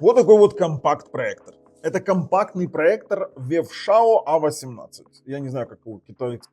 Вот такой вот компакт-проектор. Это компактный проектор Wavshao A18. Я не знаю, как его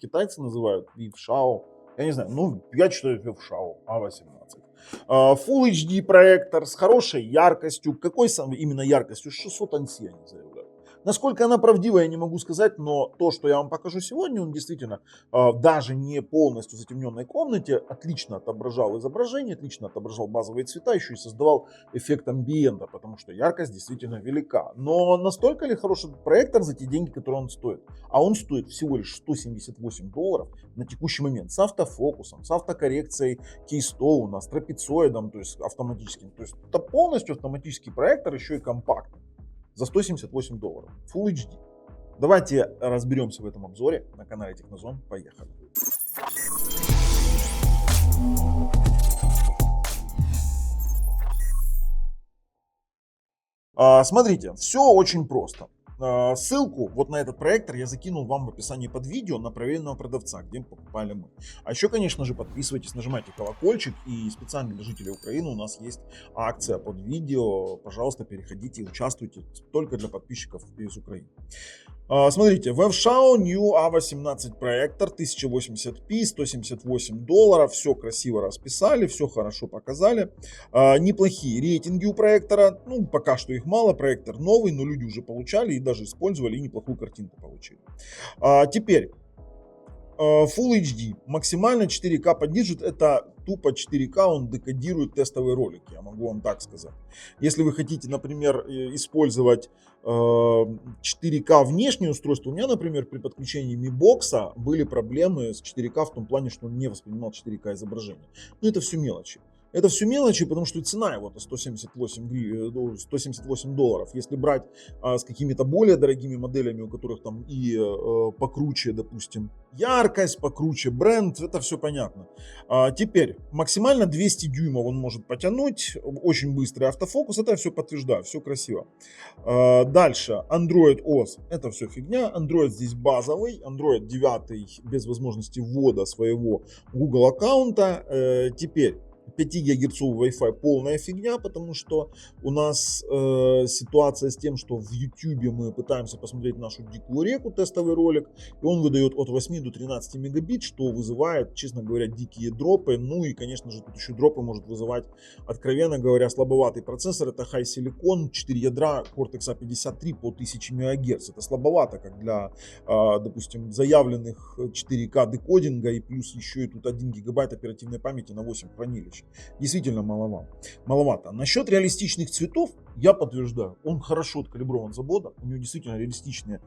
китайцы называют, Wavshao. Я не знаю, ну, я читаю Wavshao A18. Full HD проектор с хорошей яркостью. Какой именно яркостью? 600 ANSI они заявляют. Насколько она правдива, я не могу сказать, но то, что я вам покажу сегодня, он действительно даже не полностью затемненной комнате отлично отображал изображение, отлично отображал базовые цвета, еще и создавал эффект амбиента, потому что яркость действительно велика. Но настолько ли хороший проектор за те деньги, которые он стоит? А он стоит всего лишь $178 на текущий момент с автофокусом, с автокоррекцией кейстоуна, с трапециоидом, то есть автоматическим. То есть это полностью автоматический проектор, еще и компактный. За $178. Full HD. Давайте разберемся в этом обзоре на канале Технозон. Поехали. Смотрите, все очень просто. Ссылку вот на этот проектор я закинул вам в описании под видео на проверенного продавца, где покупали мы. А еще, конечно же, подписывайтесь, нажимайте колокольчик, и специально для жителей Украины у нас есть акция под видео. Пожалуйста, переходите и участвуйте, только для подписчиков из Украины. Смотрите, Wavshao New A18 проектор 1080p, $178, все красиво расписали, все хорошо показали. Неплохие рейтинги у проектора, ну пока что их мало, проектор новый, но люди уже получали и даже использовали и неплохую картинку получили. Теперь Full HD, максимально 4К поддержит, это тупо 4К, он декодирует тестовые ролики, я могу вам так сказать. Если вы хотите, например, использовать 4К внешнее устройство, у меня, например, при подключении Mi Box были проблемы с 4К в том плане, что он не воспринимал 4К изображение. Но это все мелочи. Это все мелочи, потому что и цена его $178. Если брать с какими-то более дорогими моделями, у которых там и покруче, допустим, яркость, покруче бренд, это все понятно. Теперь максимально 200 дюймов он может потянуть, очень быстрый автофокус, это я все подтверждаю, все красиво. Дальше, Android OS, это все фигня, Android здесь базовый, Android 9 без возможности ввода своего Google аккаунта. Теперь 5 ГГц Wi-Fi полная фигня, потому что у нас ситуация с тем, что в YouTube мы пытаемся посмотреть нашу дикую реку, тестовый ролик, и он выдает от 8 до 13 мегабит, что вызывает, честно говоря, дикие дропы. Ну и, конечно же, тут еще дропы может вызывать, откровенно говоря, слабоватый процессор. Это High Silicon, 4 ядра Cortex A53 по 1000 МГц. Это слабовато, как для, допустим, заявленных 4К декодинга, и плюс еще и тут 1 гигабайт оперативной памяти на 8 хранилищ. Действительно маловато. Насчет реалистичных цветов я подтверждаю, он хорошо откалиброван завода, у него действительно реалистичные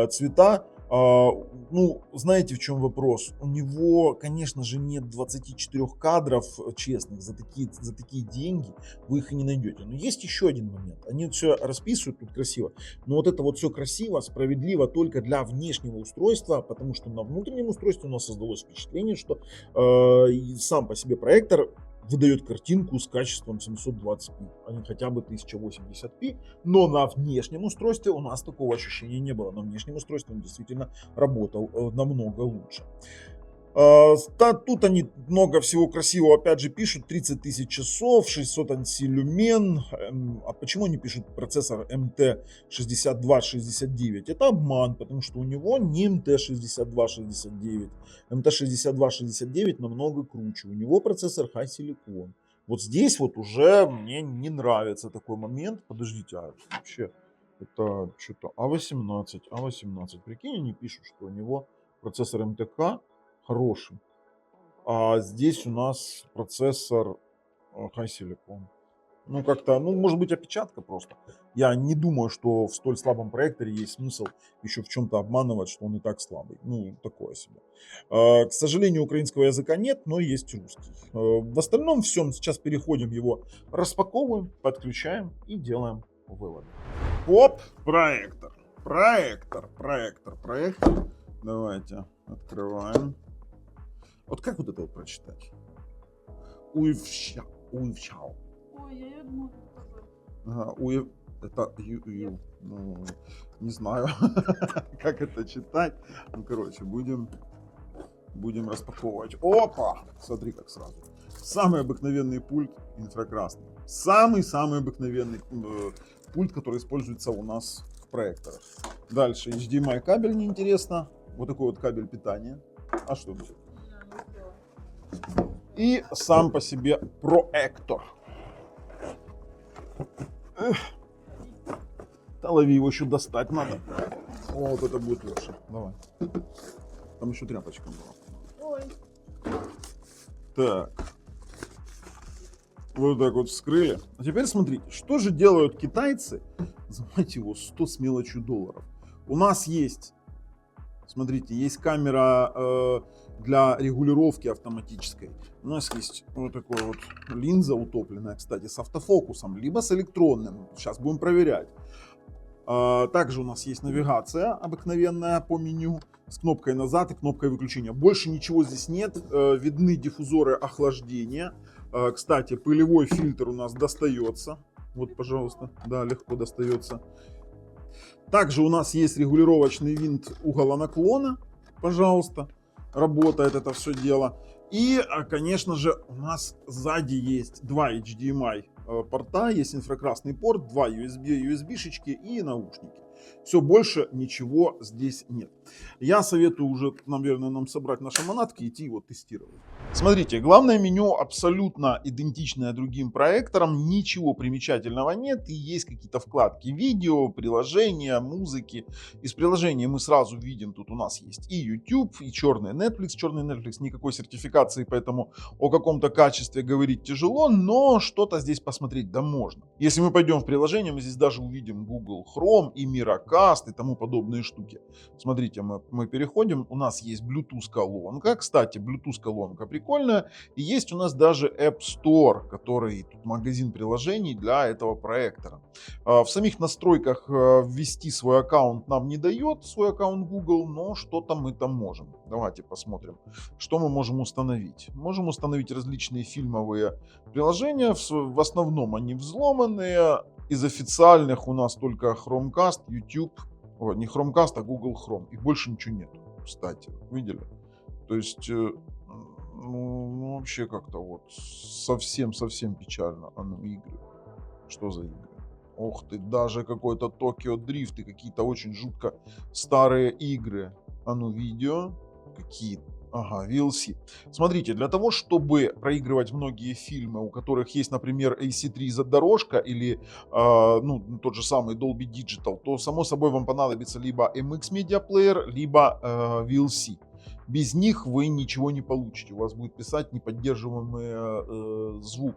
цвета. Ну, знаете, в чем вопрос? У него, конечно же, нет 24 кадров честных за такие деньги, вы их и не найдете. Но есть еще один момент. Они все расписывают тут красиво, но вот это вот все красиво, справедливо только для внешнего устройства, потому что на внутреннем устройстве у нас создалось впечатление, что сам по себе проектор выдает картинку с качеством 720p, а не хотя бы 1080p, но на внешнем устройстве у нас такого ощущения не было. На внешнем устройстве он действительно работал намного лучше. Тут они много всего красивого опять же пишут, 30 тысяч часов, 600 ANSI люмен. А почему они пишут процессор MT6269? Это обман, потому что у него не MT6269. MT6269 намного круче, у него процессор High Silicon. Вот здесь вот уже мне не нравится такой момент. Подождите, а вообще это что-то A18, прикинь, они пишут, что у него процессор МТК хороший. А здесь у нас процессор High Silicon. Ну, как-то, ну, может быть, опечатка просто. Я не думаю, что в столь слабом проекторе есть смысл еще в чем-то обманывать, что он и так слабый. Ну, такое себе. К сожалению, украинского языка нет, но есть русский. В остальном всем сейчас переходим, его распаковываем, подключаем и делаем выводы. Оп, проектор. Давайте открываем. Вот как вот это вот прочитать? Wavshao. Ой, я одну. Ага, это ну, не знаю, как это читать. Ну, короче, будем распаковывать. Опа! Смотри, как сразу. Самый обыкновенный пульт инфракрасный. Самый обыкновенный пульт, который используется у нас в проекторах. Дальше HDMI кабель неинтересно. Вот такой вот кабель питания. А что тут? И сам по себе проектор. Да лови, его еще достать надо. Вот это будет лучше. Давай. Там еще тряпочка была. Ой. Так. Вот так вот вскрыли. А теперь смотрите, что же делают китайцы за, мать его, 100 с мелочью долларов. У нас есть, смотрите, есть камера для регулировки автоматической. У нас есть вот такая вот линза утопленная, кстати, с автофокусом, либо с электронным. Сейчас будем проверять. Также у нас есть навигация обыкновенная по меню с кнопкой назад и кнопкой выключения. Больше ничего здесь нет. Видны диффузоры охлаждения. Кстати, пылевой фильтр у нас достается. Вот, пожалуйста, да, легко достается. Также у нас есть регулировочный винт угла наклона. Пожалуйста, работает это все дело. И, конечно же, у нас сзади есть два HDMI порта, есть инфракрасный порт, два USB-шечки и наушники. Все, больше ничего здесь нет. Я советую уже, наверное, нам собрать наши манатки и идти его тестировать. Смотрите, главное меню абсолютно идентичное другим проекторам, ничего примечательного нет, и есть какие-то вкладки видео, приложения, музыки. Из приложений мы сразу видим, тут у нас есть и YouTube, и черный Netflix, никакой сертификации, поэтому о каком-то качестве говорить тяжело, но что-то здесь посмотреть да можно. Если мы пойдем в приложение, мы здесь даже увидим Google Chrome и Miracast и тому подобные штуки. Смотрите, мы переходим, у нас есть Bluetooth колонка, кстати, Bluetooth колонка прикольная, и есть у нас даже App Store, который тут магазин приложений для этого проектора. В самих настройках ввести свой аккаунт нам не дает, свой аккаунт Google, но что-то мы там можем. Давайте посмотрим, что мы можем установить. Можем установить различные фильмовые приложения, в основном они взломанные. Из официальных у нас только Chromecast, YouTube, не Chromecast, а Google Chrome. И больше ничего нету, кстати, видели? То есть, ну вообще как-то вот совсем печально. А ну, игры. Что за игры? Ох ты, даже какой-то Tokyo Drift и какие-то очень жутко старые игры. А ну, видео. Какие? Ага, VLC. Смотрите, для того, чтобы проигрывать многие фильмы, у которых есть, например, AC3 дорожка или ну, тот же самый Dolby Digital, то, само собой, вам понадобится либо MX Media Player, либо VLC. Без них вы ничего не получите. У вас будет писать неподдерживаемый звук,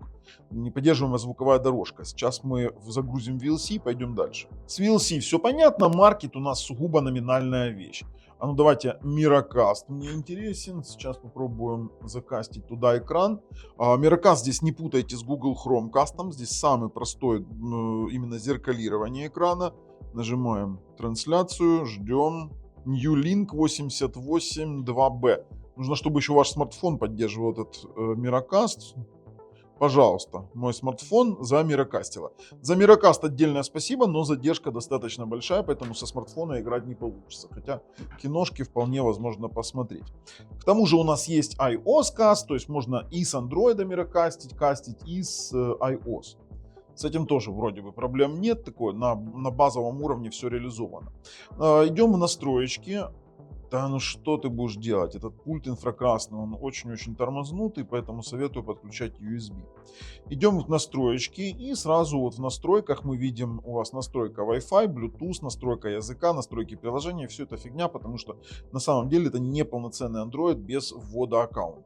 неподдерживаемая звуковая дорожка. Сейчас мы загрузим VLC и пойдем дальше. С VLC все понятно, маркет у нас сугубо номинальная вещь. А ну давайте Miracast мне интересен. Сейчас попробуем закастить туда экран. Miracast здесь не путайте с Google Chromecast. Здесь самый простой именно зеркалирование экрана. Нажимаем трансляцию, ждем. New Link 882B. Нужно, чтобы еще ваш смартфон поддерживал этот Miracast. Пожалуйста, мой смартфон замирокастило. За Miracast отдельное спасибо, но задержка достаточно большая, поэтому со смартфона играть не получится. Хотя киношки вполне возможно посмотреть. К тому же у нас есть iOS Cast, то есть можно и с Android Miracastить, кастить, и с iOS. С этим тоже вроде бы проблем нет, такое на базовом уровне все реализовано. Идем в настроечки. Да ну что ты будешь делать? Этот пульт инфракрасный, он очень-очень тормознутый, поэтому советую подключать USB. Идем в настроечки и сразу вот в настройках мы видим у вас настройка Wi-Fi, Bluetooth, настройка языка, настройки приложения. Все это фигня, потому что на самом деле это не полноценный Android без ввода аккаунта.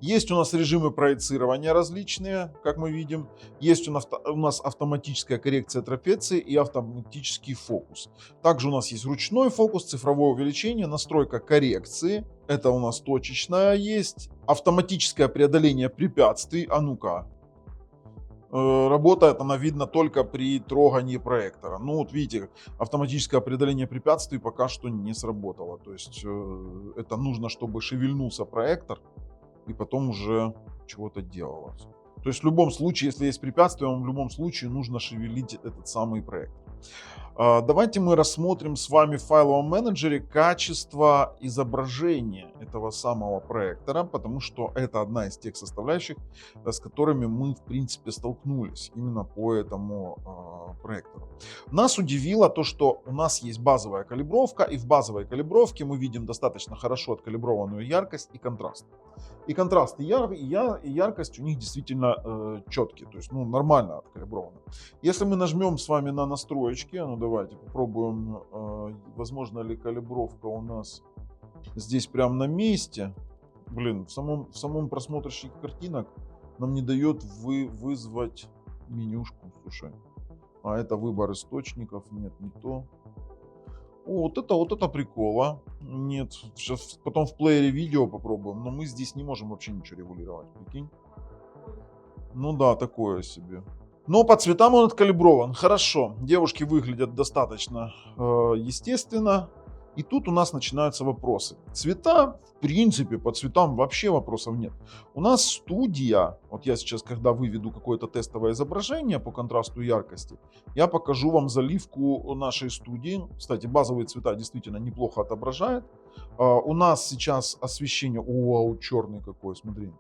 Есть у нас режимы проецирования различные, как мы видим. Есть у нас автоматическая коррекция трапеции и автоматический фокус. Также у нас есть ручной фокус, цифровое увеличение, настройка коррекции. Это у нас точечная есть. Автоматическое преодоление препятствий. А ну-ка. Работает она, видно, только при трогании проектора. Ну вот видите, автоматическое преодоление препятствий пока что не сработало. То есть это нужно, чтобы шевельнулся проектор. И потом уже чего-то делалось. То есть в любом случае, если есть препятствие, вам в любом случае нужно шевелить этот самый проект. Давайте мы рассмотрим с вами в файловом менеджере качество изображения этого самого проектора, потому что это одна из тех составляющих, с которыми мы, в принципе, столкнулись именно по этому проектору. Нас удивило то, что у нас есть базовая калибровка, и в базовой калибровке мы видим достаточно хорошо откалиброванную яркость и контраст. И контраст, и яркость у них действительно четкие, то есть нормально откалиброваны. Если мы нажмем с вами на настроечки, ну давайте попробуем, возможно ли калибровка у нас здесь прямо на месте. Блин, в самом просмотрщике картинок нам не дает вызвать менюшку, слушай. А это выбор источников, нет, не то. О, вот это прикол, Нет, сейчас потом в плеере видео попробуем, но мы здесь не можем вообще ничего регулировать, прикинь. Ну да, такое себе. Но по цветам он откалиброван. Хорошо, девушки выглядят достаточно естественно. И тут у нас начинаются вопросы. Цвета, в принципе, по цветам вообще вопросов нет. У нас студия, вот я сейчас, когда выведу какое-то тестовое изображение по контрасту и яркости, я покажу вам заливку нашей студии. Кстати, базовые цвета действительно неплохо отображает. У нас сейчас освещение, о, черный какой, смотри.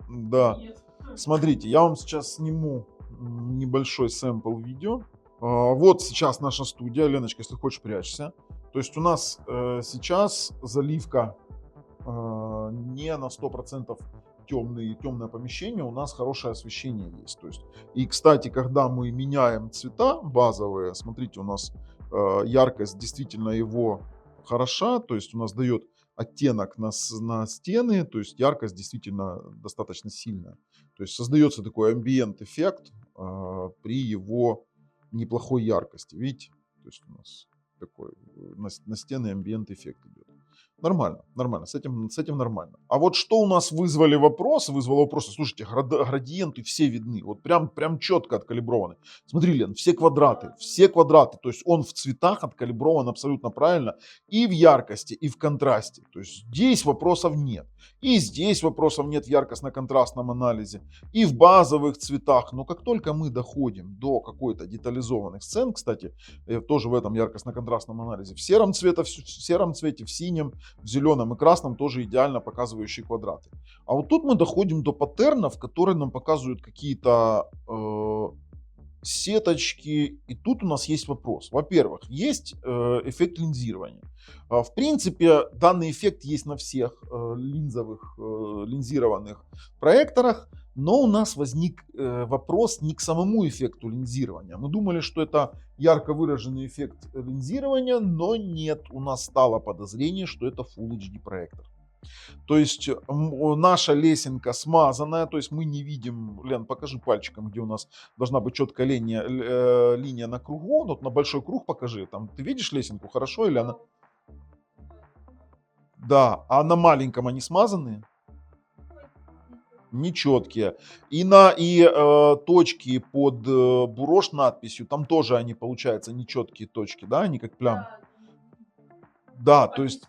Да. Смотрите, я вам сейчас сниму небольшой сэмпл видео. Вот сейчас наша студия. Леночка, если хочешь, прячься. То есть у нас сейчас заливка не на 100% темное помещение, у нас хорошее освещение есть. То есть, и, кстати, когда мы меняем цвета базовые, смотрите, у нас яркость действительно его хороша, то есть у нас дает оттенок на стены, то есть яркость действительно достаточно сильная. То есть создается такой ambient эффект при его неплохой яркости. Видите? То есть у нас такой на стены ambient эффект идет. Нормально, нормально, с этим нормально. А вот что у нас вызвало вопросы, слушайте, градиенты все видны, вот прям четко откалиброваны. Смотри, Лен, все квадраты, то есть он в цветах откалиброван абсолютно правильно и в яркости, и в контрасте. То есть здесь вопросов нет. И здесь вопросов нет в яркостно-контрастном анализе, и в базовых цветах. Но как только мы доходим до какой-то детализованных сцен, кстати, тоже в этом яркостно-контрастном анализе, в сером цвете, в синем, в зеленом и красном тоже идеально показывающие квадраты. А вот тут мы доходим до паттернов, которые нам показывают какие-то сеточки. И тут у нас есть вопрос. Во-первых, есть эффект линзирования. В принципе, данный эффект есть на всех линзированных проекторах, но у нас возник вопрос не к самому эффекту линзирования. Мы думали, что это ярко выраженный эффект линзирования, но нет, у нас стало подозрение, что это Full HD проектор. То есть наша лесенка смазанная, то есть мы не видим, Лен, покажи пальчиком, где у нас должна быть четкая линия на кругу, вот на большой круг покажи, там ты видишь лесенку хорошо или она... Да, а на маленьком они смазанные? Нечеткие. И точки под бурош надписью, там тоже они, получаются, нечеткие точки, да, они как плям. Да, то есть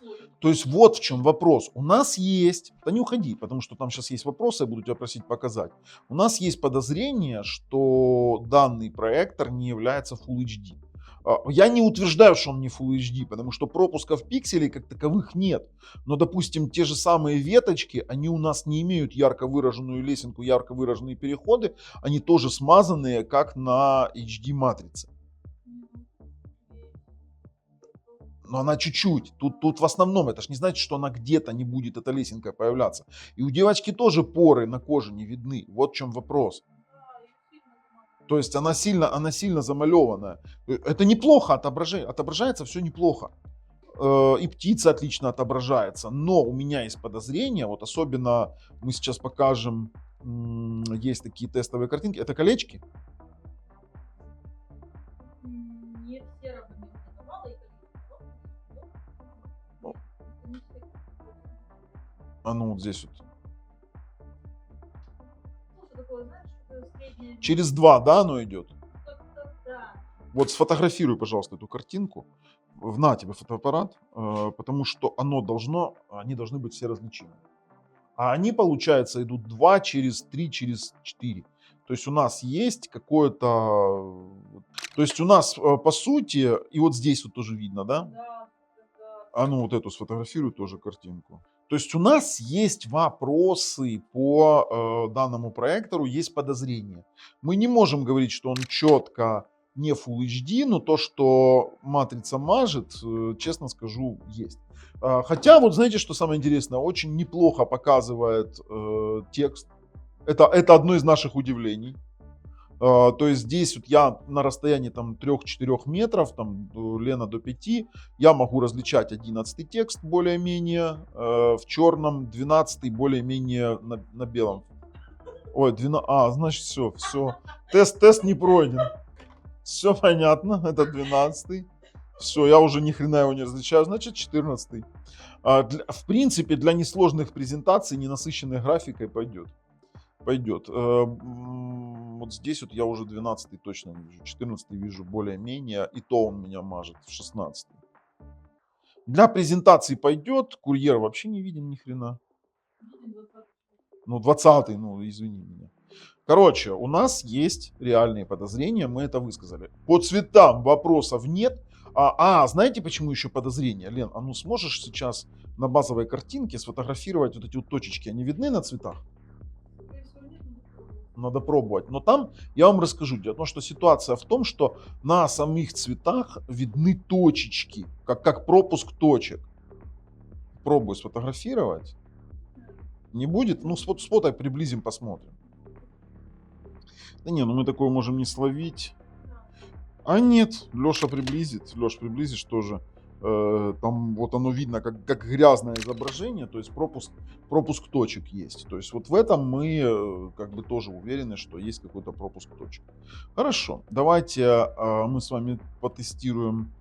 вот в чем вопрос. У нас есть, да не уходи, потому что там сейчас есть вопросы, я буду тебя просить показать. У нас есть подозрение, что данный проектор не является Full HD. Я не утверждаю, что он не Full HD, потому что пропусков пикселей как таковых нет. Но, допустим, те же самые веточки, они у нас не имеют ярко выраженную лесенку, ярко выраженные переходы. Они тоже смазанные, как на HD матрице. Но она чуть-чуть. Тут в основном, это ж не значит, что она где-то не будет, эта лесенка, появляться. И у девочки тоже поры на коже не видны. Вот в чем вопрос. То есть она сильно замалеванная. Это неплохо отображается все неплохо. И птица отлично отображается. Но у меня есть подозрение, вот особенно мы сейчас покажем, есть такие тестовые картинки. Это колечки? Нет, серого не продавала, и А ну вот здесь вот. что такое, знаешь, что среднее... Через 2, да, оно идет? Да. Вот сфотографируй, пожалуйста, эту картинку. На тебе фотоаппарат, потому что они должны быть все различимы. А они, получается, идут 2 через 3, через 4. То есть у нас есть какое-то... То То есть у нас, по сути, и вот здесь вот тоже видно, да? Да, да. А ну вот эту сфотографирую тоже картинку. То есть у нас есть вопросы по данному проектору, есть подозрения. Мы не можем говорить, что он четко не Full HD, но то, что матрица мажет, честно скажу, есть. Хотя вот знаете, что самое интересное, очень неплохо показывает текст. Это одно из наших удивлений. То есть здесь вот я на расстоянии там 3-4 метров, там Лена до 5, я могу различать 11 текст более-менее в черном, 12 более-менее на белом. Ой, 12, значит все. Тест не пройден. Все понятно, это 12. Все, я уже ни хрена его не различаю, значит 14. В принципе, для несложных презентаций, ненасыщенной графикой пойдет. Вот здесь вот я уже 12 точно не вижу. 14 вижу более-менее. И то он меня мажет в 16. Для презентации пойдет. Курьер вообще не виден ни хрена. Ну, 20, ну, извини меня. Короче, у нас есть реальные подозрения, мы это высказали. По цветам вопросов нет. Знаете, почему еще подозрения? Лен, а ну сможешь сейчас на базовой картинке сфотографировать вот эти вот точечки? Они видны на цветах? Надо пробовать. Но там я вам расскажу. Дело в том, что ситуация в том, что на самих цветах видны точечки, как пропуск точек. Пробую сфотографировать. Не будет? Ну, с фото приблизим, посмотрим. Да не, ну мы такое можем не словить. А нет, Леша приблизит. Леш, приблизишь тоже. Там вот оно видно, как грязное изображение, то есть пропуск точек есть. То есть вот в этом мы как бы тоже уверены, что есть какой-то пропуск точек. Хорошо, давайте мы с вами потестируем.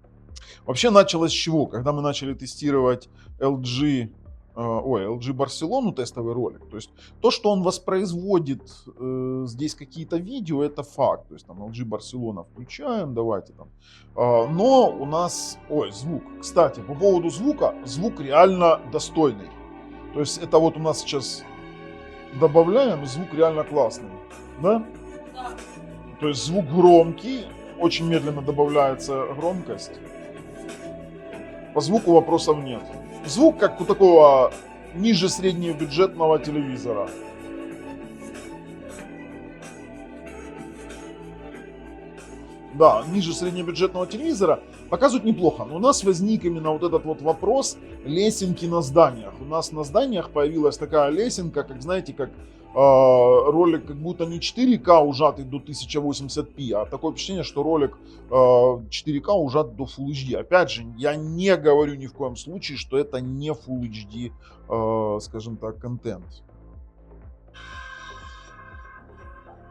Вообще началось с чего? Когда мы начали тестировать LG Барселону, тестовый ролик. То есть то, что он воспроизводит здесь какие-то видео, это факт. То есть там LG Барселона включаем, давайте там. Но у нас, звук. Кстати, по поводу звука, звук реально достойный. То есть это вот у нас сейчас добавляем, звук реально классный. Да? Да. То есть звук громкий, очень медленно добавляется громкость. По звуку вопросов нет. Звук как у такого ниже среднего бюджетного телевизора. Да, ниже среднебюджетного телевизора показывают неплохо. Но у нас возник именно вот этот вот вопрос лесенки на зданиях. У нас на зданиях появилась такая лесенка, как знаете, как ролик как будто не 4К ужатый до 1080p, а такое впечатление, что ролик 4К ужат до Full HD. Опять же, я не говорю ни в коем случае, что это не Full HD, скажем так, контент.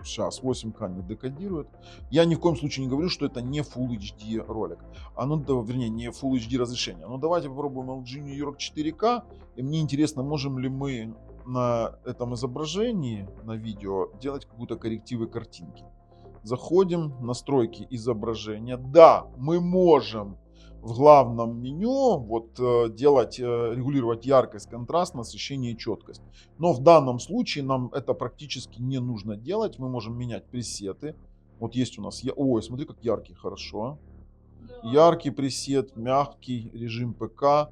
Сейчас 8К не декодирует. Я ни в коем случае не говорю, что это не Full HD ролик. Вернее, не Full HD разрешение. Но давайте попробуем LG New York 4K. И мне интересно, можем ли мы на этом изображении, на видео, делать какую-то коррективы картинки. Заходим, настройки изображения. Да, мы можем в главном меню регулировать яркость, контраст, насыщение и четкость. Но в данном случае нам это практически не нужно делать. Мы можем менять пресеты. Вот есть у нас, смотри, как яркий, хорошо. Да. Яркий пресет, мягкий, режим ПК,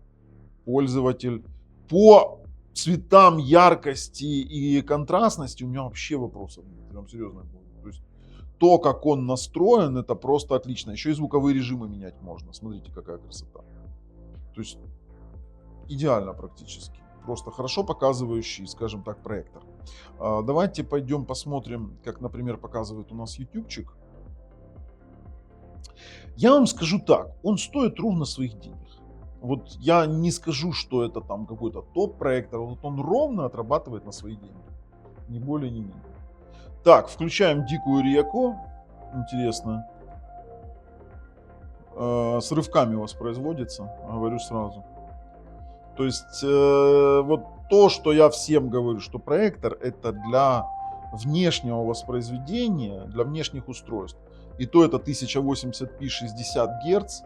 пользователь. По цветам, яркости и контрастности у меня вообще вопросов нет. Я вам серьезно говорю. То есть то, как он настроен, это просто отлично. Еще и звуковые режимы менять можно. Смотрите, какая красота. То есть идеально практически. Просто хорошо показывающий, скажем так, проектор. Давайте пойдем посмотрим, как, например, показывает у нас ютубчик. Я вам скажу так, он стоит ровно своих денег. Вот я не скажу, что это там какой-то топ-проектор, вот он ровно отрабатывает на свои деньги. Ни более, ни менее. Так, включаем дикую реку. Интересно. С рывками воспроизводится, говорю сразу. То есть вот то, что я всем говорю, что проектор это для внешнего воспроизведения, для внешних устройств. И то это 1080p 60 Гц.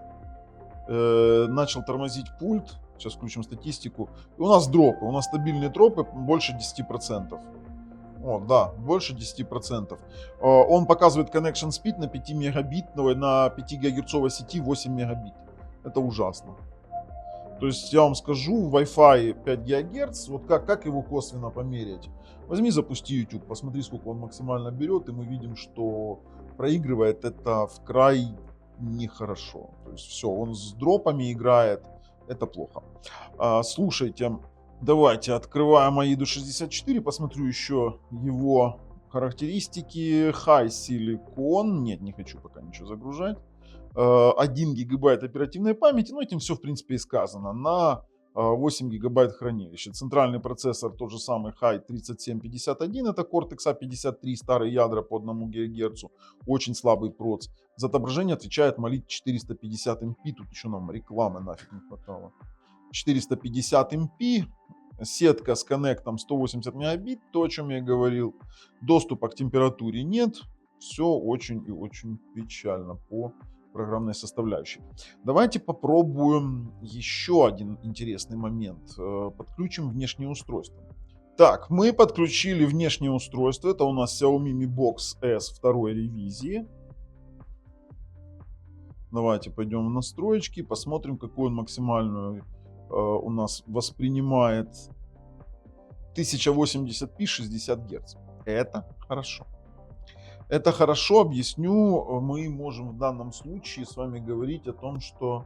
Начал тормозить пульт. Сейчас включим статистику. И у нас дропы. У нас стабильные дропы больше 10%. О, да, больше 10%. Он показывает connection speed на 5 мегабитной, на 5 гигагерцовой сети 8 мегабит. Это ужасно. То есть я вам скажу, Wi-Fi 5 ГГц, вот как его косвенно померять? Возьми, запусти YouTube, посмотри, сколько он максимально берет, и мы видим, что проигрывает это в край нехорошо. То есть все, он с дропами играет, это плохо. Слушайте, давайте открываем AIDA 64, посмотрю еще его характеристики. High Silicon, нет, не хочу пока ничего загружать. 1 гигабайт оперативной памяти, ну этим все в принципе и сказано, на 8 гигабайт хранилища. Центральный процессор тот же самый High 3751, это Cortex A53, старые ядра по 1 ГГц, очень слабый проц. За отображение отвечает Mali 450 MP, тут еще нам рекламы нафиг не хватало. 450 MP, сетка с коннектом 180 мегабит, то, о чем я и говорил. Доступа к температуре нет, все очень и очень печально по программной составляющей. Давайте попробуем еще один интересный момент. Подключим внешнее устройство. Так, мы подключили внешнее устройство. Это у нас Xiaomi Mi Box S второй ревизии. Давайте пойдем в настройки, посмотрим, какую он максимальную у нас воспринимает. 1080p 60 Гц. Это хорошо. Это хорошо, объясню. Мы можем в данном случае с вами говорить о том, что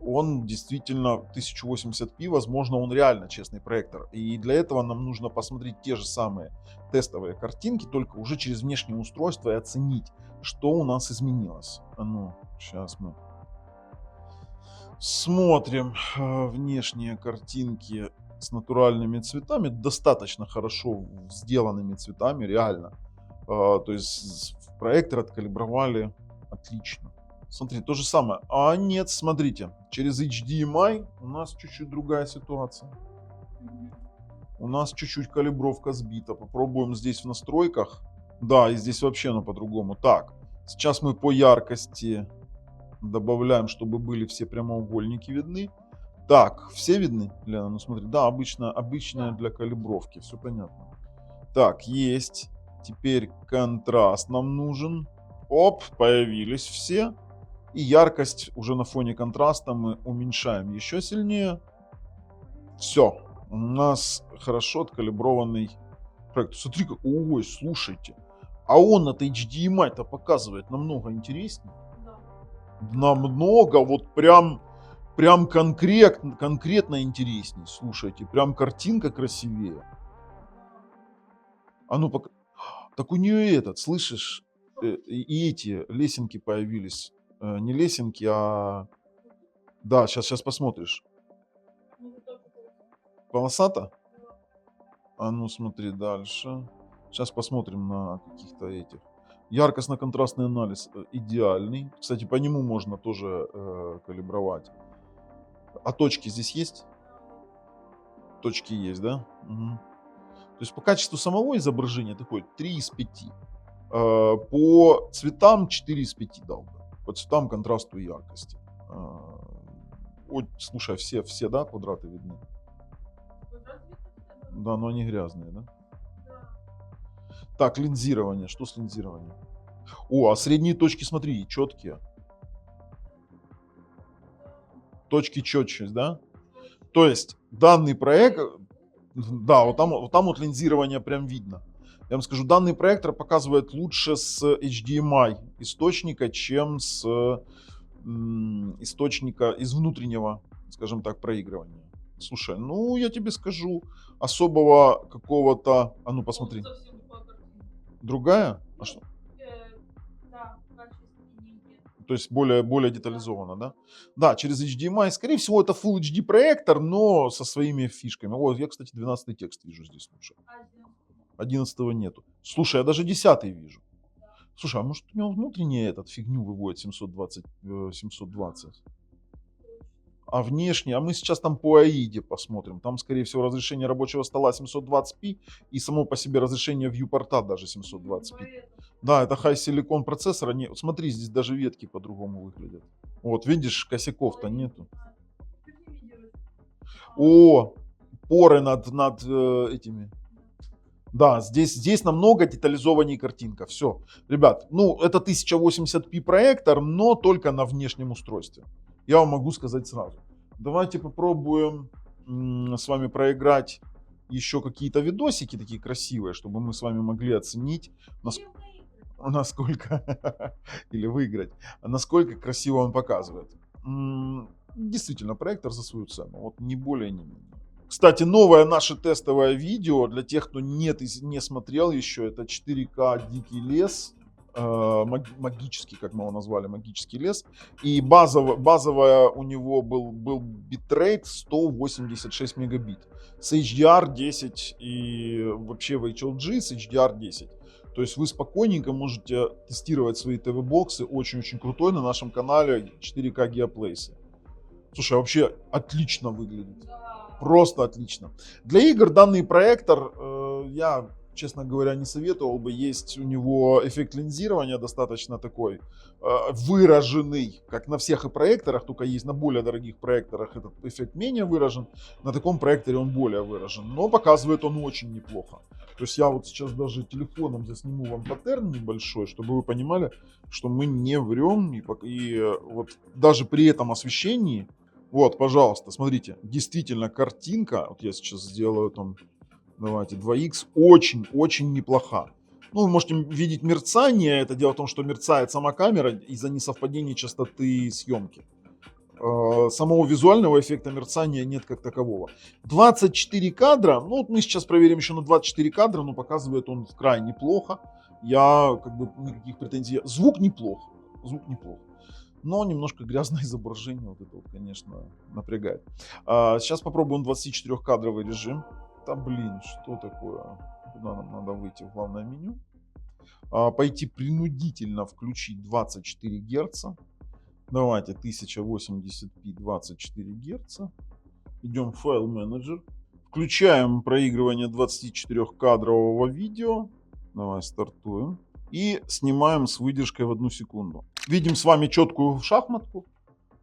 он действительно 1080p, возможно, он реально честный проектор. И для этого нам нужно посмотреть те же самые тестовые картинки, только уже через внешнее устройство и оценить, что у нас изменилось. Ну, сейчас мы смотрим внешние картинки с натуральными цветами, достаточно хорошо сделанными цветами, реально. То есть проектор откалибровали отлично. Смотри, то же самое. А нет, смотрите, через HDMI у нас чуть-чуть другая ситуация. У нас чуть-чуть калибровка сбита. Попробуем здесь в настройках. Да, и здесь вообще оно по-другому. Так, сейчас мы по яркости добавляем, чтобы были все прямоугольники видны. Так, все видны, Лена? Ну смотри, да, обычная для калибровки, все понятно. Так, есть. Теперь контраст нам нужен. Оп, появились все. И яркость уже на фоне контраста мы уменьшаем еще сильнее. Все, у нас хорошо откалиброванный проект. Смотри, как, ой, слушайте. А он от HDMI-то показывает намного интереснее. Намного, вот прям конкретно интересней. Слушайте, прям картинка красивее. А ну пока. Так у нее этот, слышишь, и эти лесенки появились. Не лесенки, а... Да, сейчас посмотришь. Полосата? А ну смотри дальше. Сейчас посмотрим на каких-то этих. Яркостно-контрастный анализ идеальный. Кстати, по нему можно тоже калибровать. А точки здесь есть? Точки есть, да? Угу. То есть по качеству самого изображения такой 3 из 5. По цветам 4 из 5 дал бы. По цветам, контрасту и яркости. Ой, слушай, все, да, квадраты видны? Да, но они грязные, да? Так, линзирование. Что с линзированием? О, а средние точки, смотри, четкие. Точки четче, да? То есть данный проект, да, вот там вот линзирование прям видно. Я вам скажу, данный проектор показывает лучше с HDMI источника, чем с источника из внутреннего, скажем так, проигрывания. Слушай, ну я тебе скажу, особого какого-то... А ну посмотри. Другая? А что? Да, качественнее. То есть более детализованно, да? Да, через HDMI. Скорее всего, это Full HD проектор, но со своими фишками. Вот, я, кстати, 12 текст вижу здесь. Слушай. 11 нету. Слушай, я даже 10 вижу. Слушай, а может у него внутренний этот фигню выводит 720? А внешне, а мы сейчас там по AIDе посмотрим. Там, скорее всего, разрешение рабочего стола 720p и само по себе разрешение viewporта даже 720p. Да, это High Silicon процессор. Они, смотри, здесь даже ветки по-другому выглядят. Вот, видишь, косяков-то нету. О, поры над этими Да, здесь намного детализованнее картинка. Все, ребят, ну это 1080p проектор, но только на внешнем устройстве. Я вам могу сказать сразу. Давайте попробуем с вами проиграть еще какие-то видосики такие красивые, чтобы мы с вами могли оценить, Или выиграть. насколько или выиграть, насколько красиво он показывает. Действительно, проектор за свою цену, вот не более, не менее. Кстати, новое наше тестовое видео для тех, кто не смотрел еще, это 4К Дикий лес, магический, как мы его назвали, магический лес. И базовая у него был битрейт 186 мегабит с HDR10 и вообще в HLG с HDR10. То есть вы спокойненько можете тестировать свои ТВ-боксы, очень-очень крутой на нашем канале 4К Geoplace. Слушай, вообще отлично выглядит. Да. Просто отлично. Для игр данный проектор я, честно говоря, не советовал бы. Есть у него эффект линзирования достаточно такой выраженный, как на всех и проекторах, только есть на более дорогих проекторах этот эффект менее выражен. На таком проекторе он более выражен, но показывает он очень неплохо. То есть я вот сейчас даже телефоном засниму вам паттерн небольшой, чтобы вы понимали, что мы не врем. И вот даже при этом освещении, вот, пожалуйста, смотрите, действительно картинка, вот я сейчас сделаю там, давайте, 2х, очень-очень неплоха. Ну, вы можете видеть мерцание, это дело в том, что мерцает сама камера из-за несовпадения частоты съемки. Самого визуального эффекта мерцания нет как такового. 24 кадра, ну вот мы сейчас проверим еще на 24 кадра, но показывает он крайне плохо. Я как бы никаких претензий. Звук неплох, но немножко грязное изображение, вот это вот, конечно, напрягает. Сейчас попробуем 24-кадровый режим. Да блин, что такое? Куда нам надо выйти в главное меню? Пойти принудительно включить 24 герца. Давайте 1080p 24 герца. Идем в файл менеджер. Включаем проигрывание 24-кадрового видео. Давай стартуем. И снимаем с выдержкой в 1 секунду. Видим с вами четкую шахматку.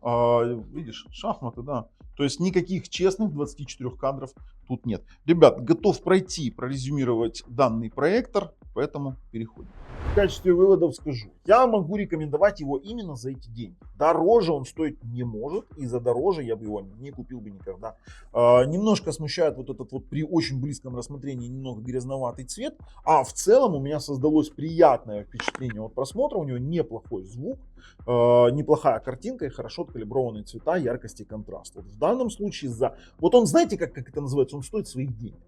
Видишь, шахматы, да. То есть никаких честных 24 кадров тут нет. Ребят, готов пройти, прорезюмировать данный проектор, поэтому переходим. В качестве выводов скажу, я могу рекомендовать его именно за эти деньги. Дороже он стоить не может, и за дороже я бы его не купил бы никогда. Немножко смущает вот этот вот при очень близком рассмотрении немного грязноватый цвет, а в целом у меня создалось приятное впечатление от просмотра. У него неплохой звук, неплохая картинка и хорошо откалиброванные цвета, яркость и контраст. Вот в данном случае вот он, знаете, как это называется, он стоит своих денег.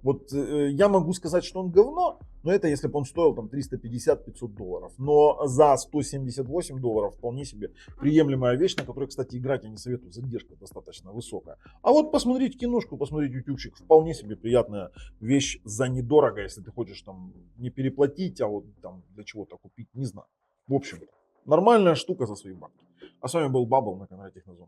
Вот я могу сказать, что он говно, но это если бы он стоил там 350-500 долларов. Но за 178 долларов вполне себе приемлемая вещь, на которой, кстати, играть я не советую, задержка достаточно высокая. А вот посмотреть киношку, посмотреть ютубчик, вполне себе приятная вещь за недорого, если ты хочешь там не переплатить, а вот там для чего-то купить, не знаю. В общем, нормальная штука за свои бабки. А с вами был Бабл на канале Технозон.